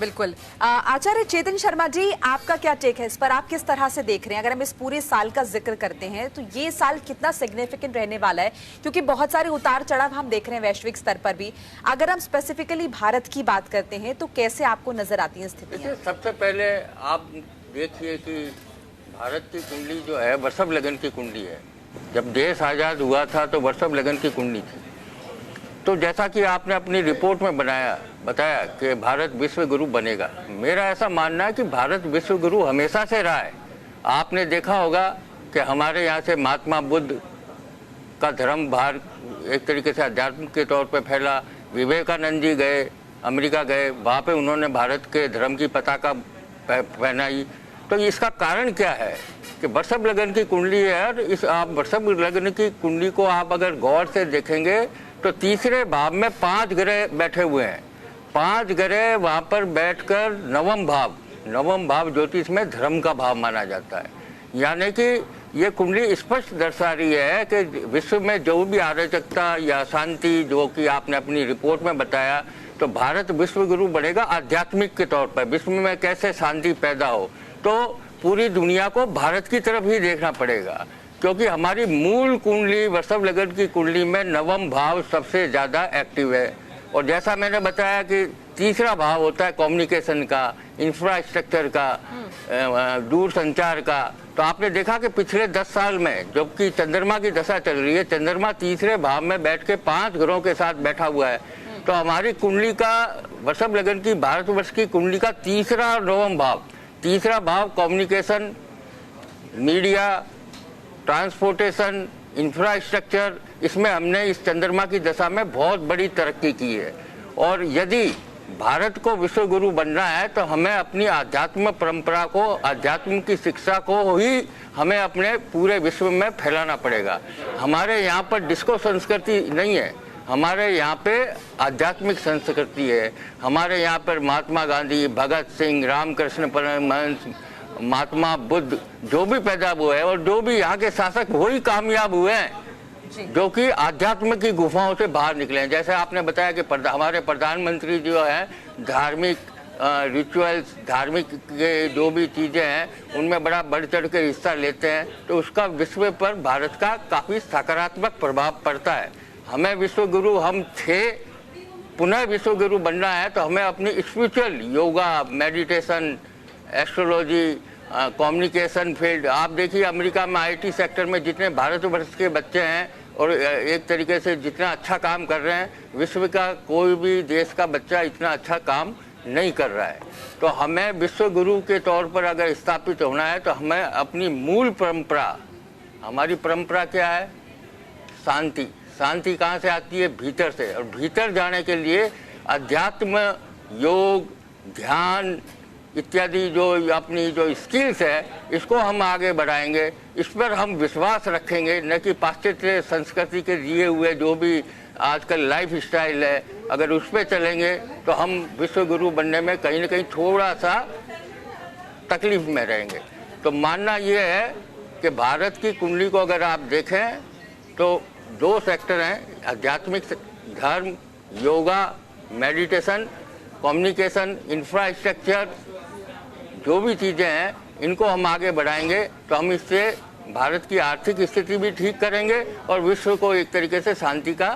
बिल्कुल। आचार्य चेतन शर्मा जी, आपका क्या टेक है इस पर? आप किस तरह से देख रहे हैं? अगर हम इस पूरे साल का जिक्र करते हैं तो ये साल कितना सिग्निफिकेंट रहने वाला है, क्योंकि बहुत सारे उतार चढ़ाव हम देख रहे हैं वैश्विक स्तर पर भी। अगर हम स्पेसिफिकली भारत की बात करते हैं तो कैसे आपको नजर आती है स्थितियां? सबसे पहले आप देखिए कि भारत की कुंडली जो है वृषभ लगन की कुंडली है। जब देश आज़ाद हुआ था तो वृषभ लगन की कुंडली थी। तो जैसा कि आपने अपनी रिपोर्ट में बताया कि भारत विश्व गुरु बनेगा, मेरा ऐसा मानना है कि भारत विश्व गुरु हमेशा से रहा है। आपने देखा होगा कि हमारे यहाँ से महात्मा बुद्ध का धर्म बाहर एक तरीके से अध्यात्म के तौर पर फैला। विवेकानंद जी गए, अमेरिका गए, वहाँ पे उन्होंने भारत के धर्म की पताका पहनाई। तो इसका कारण क्या है कि वृषभ लगन की कुंडली है, और इस आप वृषभ लगन की कुंडली को आप अगर गौर से देखेंगे तो तीसरे भाव में 5 ग्रह बैठे हुए हैं। 5 ग्रह वहाँ पर बैठकर नवम भाव ज्योतिष में धर्म का भाव माना जाता है। यानी कि ये कुंडली स्पष्ट दर्शा रही है कि विश्व में जो भी अराजकता या शांति, जो कि आपने अपनी रिपोर्ट में बताया, तो भारत विश्व गुरु बनेगा आध्यात्मिक के तौर पर। विश्व में कैसे शांति पैदा हो, तो पूरी दुनिया को भारत की तरफ ही देखना पड़ेगा, क्योंकि हमारी मूल कुंडली वृषभ लगन की कुंडली में नवम भाव सबसे ज़्यादा एक्टिव है। और जैसा मैंने बताया कि तीसरा भाव होता है कम्युनिकेशन का, इंफ्रास्ट्रक्चर का, दूर संचार का। तो आपने देखा कि पिछले 10 साल में जबकि चंद्रमा की दशा चल रही है, चंद्रमा तीसरे भाव में बैठ के 5 ग्रहों के साथ बैठा हुआ है। तो हमारी कुंडली का, वृषभ लगन की भारतवर्ष की कुंडली का तीसरा और नवम भाव, तीसरा भाव कम्युनिकेशन, मीडिया, ट्रांसपोर्टेशन, इंफ्रास्ट्रक्चर, इसमें हमने इस चंद्रमा की दशा में बहुत बड़ी तरक्की की है। और यदि भारत को विश्व गुरु बनना है तो हमें अपनी आध्यात्म परंपरा को, आध्यात्म की शिक्षा को ही हमें अपने पूरे विश्व में फैलाना पड़ेगा। हमारे यहाँ पर डिस्को संस्कृति नहीं है, हमारे यहाँ पे आध्यात्मिक संस्कृति है। हमारे यहाँ पर महात्मा गांधी, भगत सिंह, रामकृष्ण परमहंस, महात्मा बुद्ध जो भी पैदा हुए हैं और जो भी यहाँ के शासक वही कामयाब हुए हैं जो कि आध्यात्म की गुफाओं से बाहर निकले हैं। जैसे आपने बताया कि हमारे प्रधानमंत्री जो है धार्मिक रिचुअल्स, धार्मिक के जो भी चीज़ें हैं उनमें बड़ा बढ़ चढ़ के हिस्सा लेते हैं, तो उसका विश्व पर भारत का काफ़ी सकारात्मक प्रभाव पड़ता है। हमें विश्व गुरु हम थे, पुनः विश्व गुरु बनना है तो हमें अपनी spiritual, yoga, meditation, astrology, communication field, आप देखिए अमेरिका में आईटी सेक्टर में जितने भारतवर्ष के बच्चे हैं और एक तरीके से जितना अच्छा काम कर रहे हैं, विश्व का कोई भी देश का बच्चा इतना अच्छा काम नहीं कर रहा है। तो हमें विश्व गुरु के तौर पर अगर स्थापित होना है तो हमें अपनी मूल परंपरा, हमारी परंपरा क्या है? शांति। शांति कहाँ से आती है? भीतर से। और भीतर जाने के लिए अध्यात्म, योग, ध्यान इत्यादि जो अपनी जो स्किल्स है इसको हम आगे बढ़ाएंगे, इस पर हम विश्वास रखेंगे, न कि पाश्चात्य संस्कृति के दिए हुए जो भी आजकल लाइफ स्टाइल है, अगर उस पर चलेंगे तो हम विश्व गुरु बनने में कहीं न कहीं थोड़ा सा तकलीफ में रहेंगे। तो मानना ये है कि भारत की कुंडली को अगर आप देखें तो 2 सेक्टर हैं, आध्यात्मिक धर्म, योगा, मेडिटेशन, कम्युनिकेशन, इंफ्रास्ट्रक्चर, जो भी चीज़ें हैं इनको हम आगे बढ़ाएंगे तो हम इससे भारत की आर्थिक स्थिति भी ठीक करेंगे और विश्व को एक तरीके से शांति का